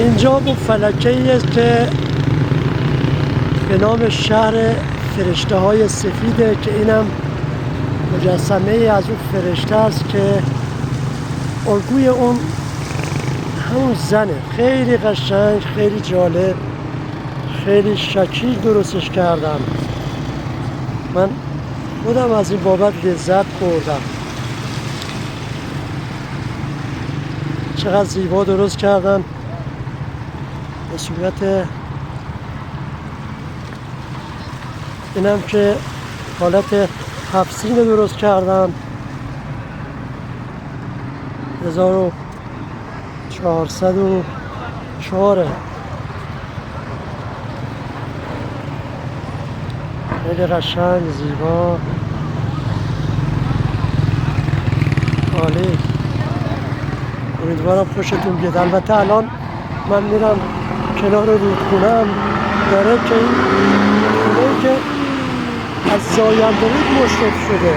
اینجا اون فلکه‌ای است که به نام شهر فرشته های سفیده که اینم مجسمه ای از اون فرشته است که الگوی اون همون زنه. خیلی قشنگ، خیلی جالب، خیلی شکیل درستش کردم. من خودم از این بابت لذت بردم. چقدر زیبا درست کردن به صورت اینم که حالت هفت‌سین درست کردن. 1404 خیلی قشنگ، زیبا، عالی. امیدوارم خوشتون بیاد. البته الان من میرم کنار رودخونه‌ام داره که این خونه‌ای که از زاینده‌رود مشرف شده